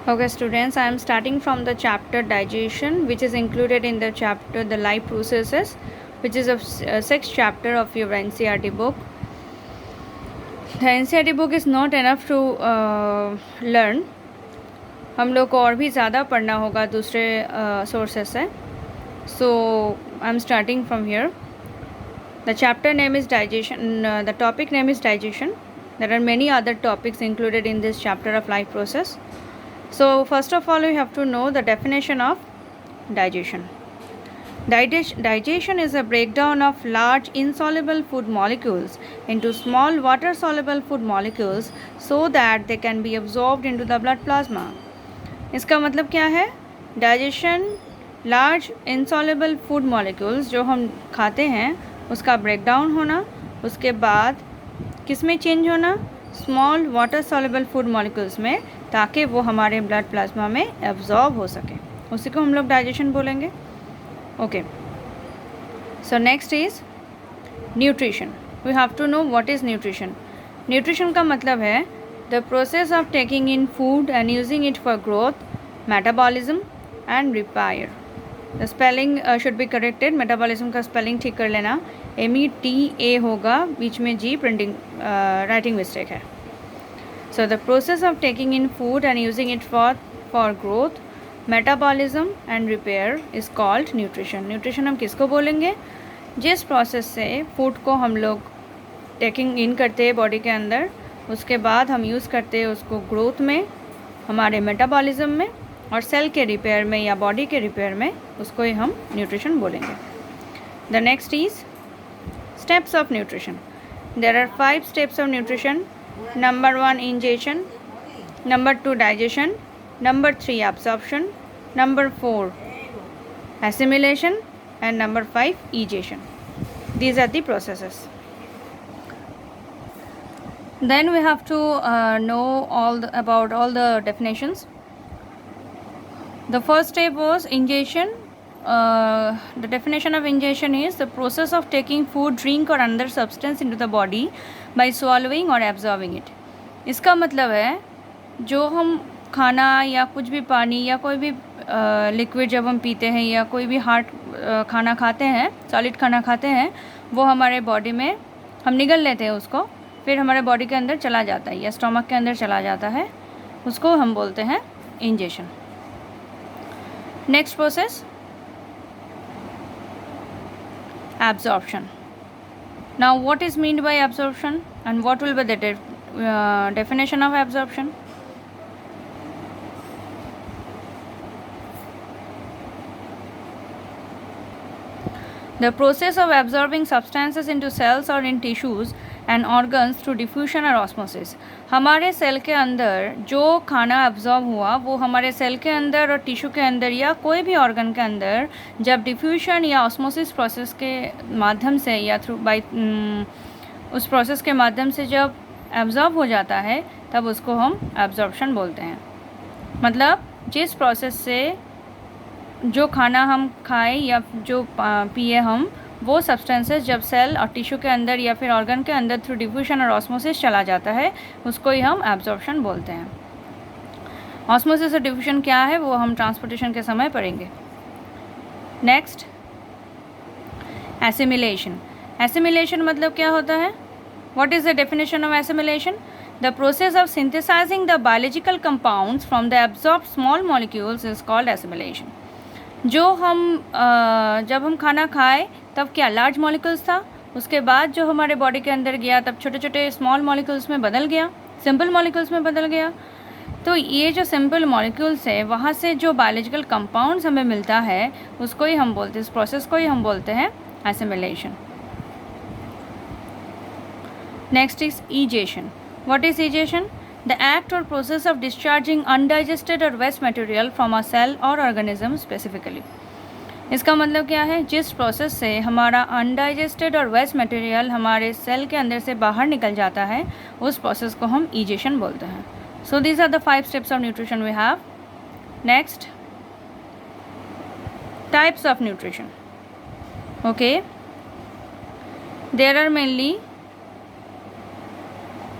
Okay, students, I am starting from the chapter digestion, which is included in the chapter the life processes, which is a sixth chapter of your NCERT book. The NCERT book is not enough to learn. हम लोग को और भी ज़्यादा पढ़ना होगा दूसरे sources से. So I am starting from here. The chapter name is digestion. The topic name is digestion. There are many other topics included in this chapter of life process. So first of all, we have to know the definition of digestion. Digestion is a breakdown of large insoluble food molecules into small water soluble food molecules so that they can be absorbed into the blood plasma. इसका मतलब क्या है? Digestion large insoluble food molecules जो हम खाते हैं उसका breakdown होना, उसके बाद किस में चेंज होना? Small water soluble food molecules में, ताकि वो हमारे ब्लड प्लाज्मा में एब्जॉर्ब हो सके. उसी को हम लोग डाइजेशन बोलेंगे. Okay, so next is nutrition. We have to know what is nutrition. Nutrition का मतलब है the process of taking in food and using it for growth, metabolism and repair. The spelling should be corrected. Metabolism का spelling ठीक कर लेना. META होगा, बीच में G प्रिंटिंग राइटिंग मिस्टेक है. So the process of taking in food and using it for growth, metabolism and repair is called nutrition. Nutrition हम किसको बोलेंगे? जिस प्रोसेस से फूड को हम लोग टेकिंग इन करते हैं बॉडी के अंदर, उसके बाद हम यूज़ करते हैं उसको ग्रोथ में, हमारे मेटाबॉलिज्म में और सेल के रिपेयर में या बॉडी के रिपेयर में, उसको ही हम न्यूट्रिशन बोलेंगे. The next is steps of nutrition. There are 5 steps of nutrition. Number 1 ingestion, number 2 digestion, number 3 absorption, number 4 assimilation and number 5 egestion. These are the processes. Then we have to know about all the definitions. The first step was ingestion. The definition of ingestion is the process of taking food, drink or other substance into the body by swallowing or absorbing it. इसका मतलब है जो हम खाना या कुछ भी पानी या कोई भी लिक्विड जब हम पीते हैं या कोई भी हार्ड खाना खाते हैं, सॉलिड खाना खाते हैं, वो हमारे बॉडी में हम निगल लेते हैं उसको, फिर हमारे बॉडी के अंदर चला जाता है या स्टमक के अंदर चला जाता है, उसको हम बोलते हैं ingestion. Next process absorption. Now what is meant by absorption and what will be the definition of absorption? The process of absorbing substances into cells or in tissues and organs through diffusion or osmosis. हमारे cell के अंदर जो खाना absorb हुआ वो हमारे cell के अंदर और टिश्यू के अंदर या कोई भी ऑर्गन के अंदर जब डिफ्यूशन या ऑस्मोसिस प्रोसेस के माध्यम से या थ्रू बाय उस प्रोसेस के माध्यम से जब एब्जॉर्ब हो जाता है तब उसको हम एब्जॉर्प्शन बोलते हैं. मतलब जिस प्रोसेस से जो खाना हम खाएं या जो पिए हम, वो सब्सटेंसेस जब सेल और टिश्यू के अंदर या फिर ऑर्गन के अंदर थ्रू डिफ्यूशन और ऑस्मोसिस चला जाता है, उसको ही हम एब्जॉर्प्शन बोलते हैं. ऑस्मोसिस और डिफ्यूशन क्या है वो हम ट्रांसपोर्टेशन के समय पढ़ेंगे. Next assimilation. एसिमिलेशन मतलब क्या होता है? What is the definition of assimilation? The process of synthesising the biological compounds from the absorbed small molecules is called assimilation. जो हम जब हम खाना खाए तब क्या लार्ज मॉलिक्यूल्स था, उसके बाद जो हमारे बॉडी के अंदर गया तब छोटे छोटे स्मॉल मॉलिक्यूल्स में बदल गया, सिंपल मॉलिक्यूल्स में बदल गया. तो ये जो सिंपल मॉलिक्यूल्स है वहाँ से जो बायोलॉजिकल कंपाउंड्स हमें मिलता है उसको ही हम बोलते हैं, इस प्रोसेस को ही हम बोलते हैं assimilation. Next is ईजेशन. What is ईजेशन? The act or process of discharging undigested or waste material from a cell or organism specifically. इसका मतलब क्या है? जिस प्रोसेस से हमारा अनडाइजेस्टेड और वेस्ट मटेरियल हमारे सेल के अंदर से बाहर निकल जाता है, उस प्रोसेस को हम ईजेशन बोलते हैं. So these are the 5 steps of nutrition we have. Next types of nutrition. Okay, there are mainly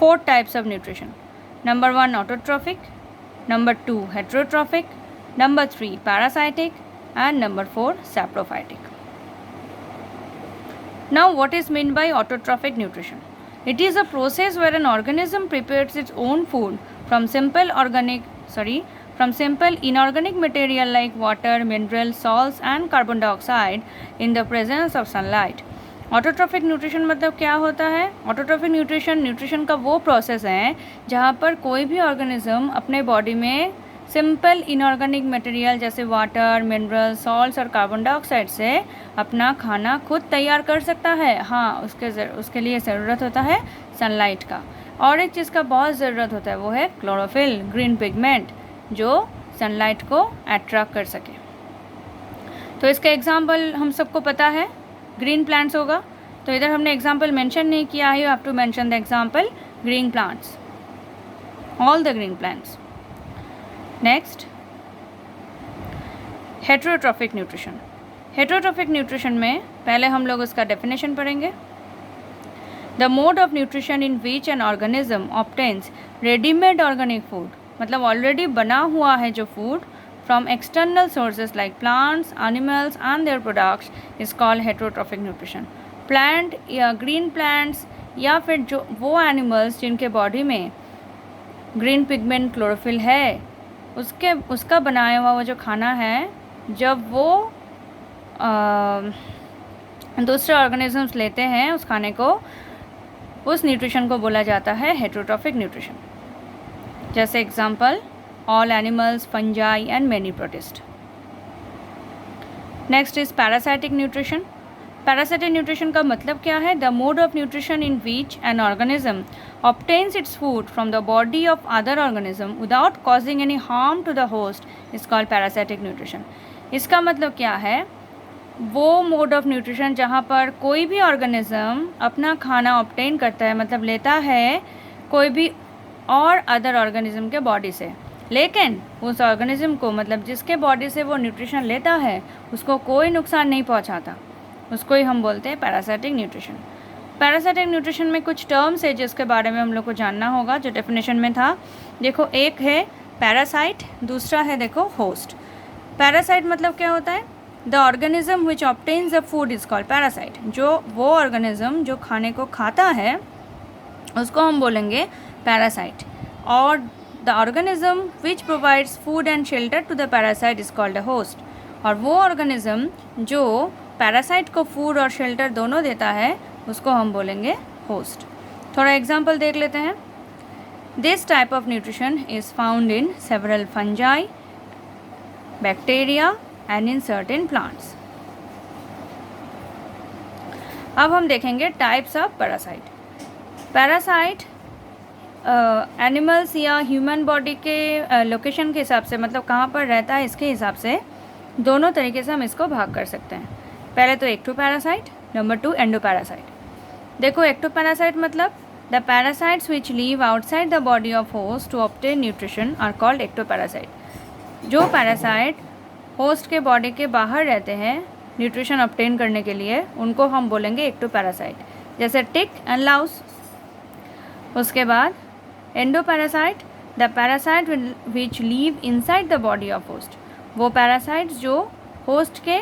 4 types of nutrition. Number 1 autotrophic, Number 2 heterotrophic, number 3 parasitic, and number 4 saprophytic. Now what is meant by autotrophic nutrition? It is a process where an organism prepares its own food from simple inorganic material like water, minerals, salts and carbon dioxide in the presence of sunlight. Autotrophic nutrition मतलब क्या होता है? Autotrophic nutrition का वो process है जहाँ पर कोई भी ऑर्गेनिज्म अपने बॉडी में सिंपल इनऑर्गेनिक मटेरियल जैसे वाटर, मिनरल, सॉल्ट्स और कार्बन डाइऑक्साइड से अपना खाना खुद तैयार कर सकता है. हाँ, उसके लिए ज़रूरत होता है सनलाइट का. और एक चीज़ का बहुत ज़रूरत होता है, वो है क्लोरोफिल, ग्रीन पिगमेंट, जो सनलाइट को अट्रैक्ट कर सके. तो इसका एग्जाम्पल हम सबको पता है, ग्रीन प्लांट्स होगा. तो इधर हमने एग्जाम्पल मेंशन नहीं किया है. You have to mention the example green plants, all the green plants. Next, heterotrophic nutrition. Heterotrophic nutrition में पहले हम लोग उसका डेफिनेशन पढ़ेंगे. The mode of nutrition in which an organism obtains readymade organic food, मतलब ऑलरेडी बना हुआ है जो food from external sources like plants, animals and their products is called heterotrophic nutrition. Plant या ग्रीन प्लांट्स या फिर जो वो एनिमल्स जिनके बॉडी में ग्रीन पिगमेंट क्लोरोफिल है, उसका बनाया हुआ वो जो खाना है, जब वो दूसरे ऑर्गेनिजम्स लेते हैं उस खाने को, उस न्यूट्रिशन को बोला जाता है हेटरोट्रॉफिक न्यूट्रिशन. जैसे example, all animals, fungi and many protists. Next is parasitic nutrition. Parasitic nutrition का मतलब क्या है? The mode of nutrition in which an organism obtains its food from the body of other organism without causing any harm to the host is called parasitic nutrition. इसका मतलब क्या है? वो mode of nutrition जहाँ पर कोई भी organism अपना खाना obtain करता है, मतलब लेता है कोई भी और अदर ऑर्गेनिज्म के बॉडी से, लेकिन उस ऑर्गेनिज्म को, मतलब जिसके बॉडी से वो न्यूट्रिशन लेता है, उसको कोई नुकसान नहीं पहुंचाता, उसको ही हम बोलते हैं पैरासाइटिक न्यूट्रिशन. पैरासाइटिक न्यूट्रिशन में कुछ टर्म्स है जिसके बारे में हम लोग को जानना होगा, जो डेफिनेशन में था. देखो, एक है पैरासाइट, दूसरा है देखो होस्ट. पैरासाइट मतलब क्या होता है? The organism which obtains the food is called parasite. जो वो ऑर्गेनिज्म जो खाने को खाता है उसको हम बोलेंगे पैरासाइट. और the organism which provides food and shelter to the parasite is called a host. और वो organism जो पैरासाइट को फूड और शेल्टर दोनों देता है उसको हम बोलेंगे होस्ट. थोड़ा एग्जांपल देख लेते हैं. This type of nutrition is found in several fungi, bacteria and in certain plants. अब हम देखेंगे types of parasite. Parasite animals या ह्यूमन बॉडी के लोकेशन के हिसाब से, मतलब कहाँ पर रहता है इसके हिसाब से दोनों तरीके से हम इसको भाग कर सकते हैं. पहले तो एक्टोपैरासाइट, नंबर 2 एंडोपैरासाइट. देखो, एक्टोपैरासाइट मतलब the parasites which live outside the body of host to obtain nutrition are called ectoparasite. जो पैरासाइट होस्ट के बॉडी के बाहर रहते हैं न्यूट्रिशन ऑब्टेन करने के लिए, उनको हम बोलेंगे एक्टोपैरासाइट, जैसे टिक एंड लाउस. उसके बाद endoparasite, the parasite which leave inside the body of host. वो पैरासाइट्स जो होस्ट के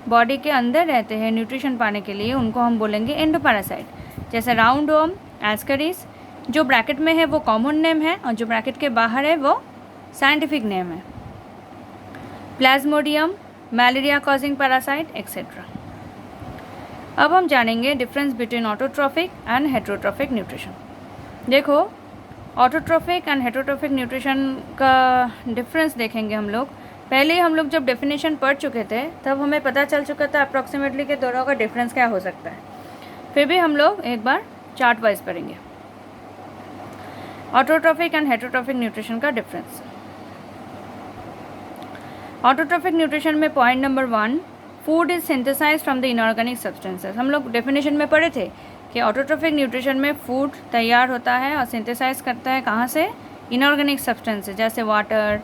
बॉडी के अंदर रहते हैं न्यूट्रिशन पाने के लिए, उनको हम बोलेंगे एंडोपैरासाइट. जैसे राउंड वर्म, एस्करिस, जो ब्रैकेट में है वो कॉमन नेम है और जो ब्रैकेट के बाहर है वो साइंटिफिक नेम है. Plasmodium, malaria causing parasite etcetera. अब हम जानेंगे difference between autotrophic and heterotrophic nutrition. देखो, ऑटोट्रॉफिक एंड हेटरोट्रॉफिक न्यूट्रिशन का डिफरेंस देखेंगे हम लोग. पहले हम लोग जब डेफिनेशन पढ़ चुके थे तब हमें पता चल चुका था अप्रॉक्सीमेटली कि दोनों का डिफरेंस क्या हो सकता है. फिर भी हम लोग एक बार चार्ट वाइज पढ़ेंगे ऑटोट्रॉफिक एंड हेटरोट्रॉफिक न्यूट्रिशन का डिफरेंस. ऑटोट्रॉफिक न्यूट्रिशन में point number 1, food is synthesized from the inorganic substances. हम लोग डेफिनेशन में पढ़े थे कि ऑटोट्रॉफिक न्यूट्रिशन में फूड तैयार होता है और सिंथेसाइज करता है कहाँ से? इनऑर्गेनिक सब्सटेंसेस जैसे वाटर,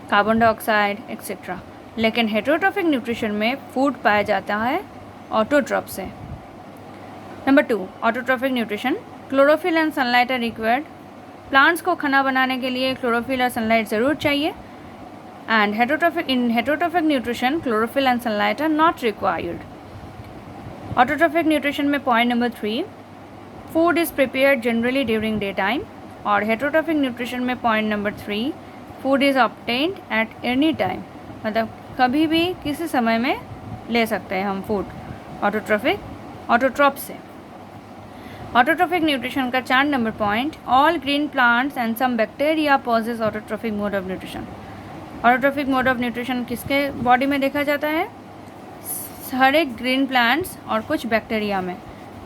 कार्बन डाइऑक्साइड एक्सेट्रा. लेकिन हेटरोट्रॉफिक न्यूट्रिशन में फूड पाया जाता है ऑटोट्रॉप से. Number 2, autotrophic nutrition, chlorophyll and sunlight are required plants को खाना बनाने के लिए क्लोरोफिल और सनलाइट ज़रूर चाहिए। And in heterotrophic nutrition chlorophyll and sunlight are not required. Autotrophic nutrition में point number 3, food is prepared generally during day time. और हेटरोट्रॉफिक न्यूट्रिशन में point number 3, food is obtained at any time, मतलब कभी भी किसी समय में ले सकते हैं हम फूड ऑटोट्रॉप से। ऑटोट्रॉफिक न्यूट्रिशन का 4 number point, all green plants and some bacteria possess autotrophic mode of nutrition. Autotrophic mode of nutrition किसके बॉडी में देखा जाता है? हर एक ग्रीन प्लांट्स और कुछ बैक्टीरिया में।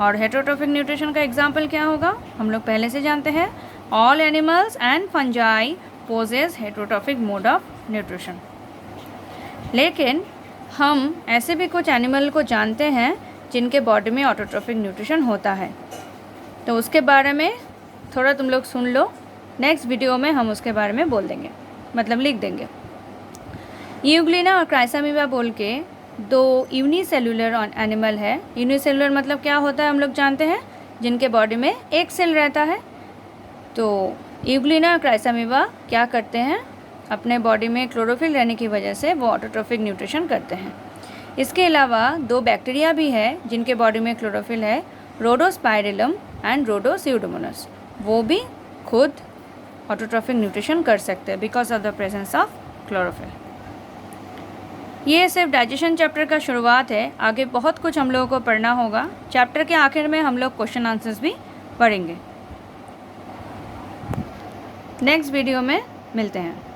और हेटरोट्रॉफिक न्यूट्रिशन का एग्जाम्पल क्या होगा? हम लोग पहले से जानते हैं, all animals and fungi possess heterotrophic mode of nutrition. लेकिन हम ऐसे भी कुछ एनिमल को जानते हैं जिनके बॉडी में ऑटोट्रॉफिक न्यूट्रिशन होता है, तो उसके बारे में थोड़ा तुम लोग सुन लो। नेक्स्ट वीडियो में हम उसके बारे में बोल देंगे, मतलब लिख देंगे। यूग्लिना और क्राइसामीवा बोल के 2 यूनिसेलुलर एनिमल है। यूनिसेलुलर मतलब क्या होता है हम लोग जानते हैं, जिनके बॉडी में एक सेल रहता है। तो यूग्लिना और क्राइसामीवा क्या करते हैं? अपने बॉडी में क्लोरोफिल रहने की वजह से वो ऑटोट्रॉफिक न्यूट्रिशन करते हैं। इसके अलावा 2 बैक्टीरिया भी है जिनके बॉडी में क्लोरोफिल है, रोडोस्पाइरिलम एंड रोडोस्यूडोमोनास। वो भी खुद ऑटोट्रॉफिक न्यूट्रिशन कर सकते हैं because of the presence of chlorophyll. ये सिर्फ डाइजेशन चैप्टर का शुरुआत है, आगे बहुत कुछ हम लोगों को पढ़ना होगा। चैप्टर के आखिर में हम लोग क्वेश्चन आंसर्स भी पढ़ेंगे। नेक्स्ट वीडियो में मिलते हैं।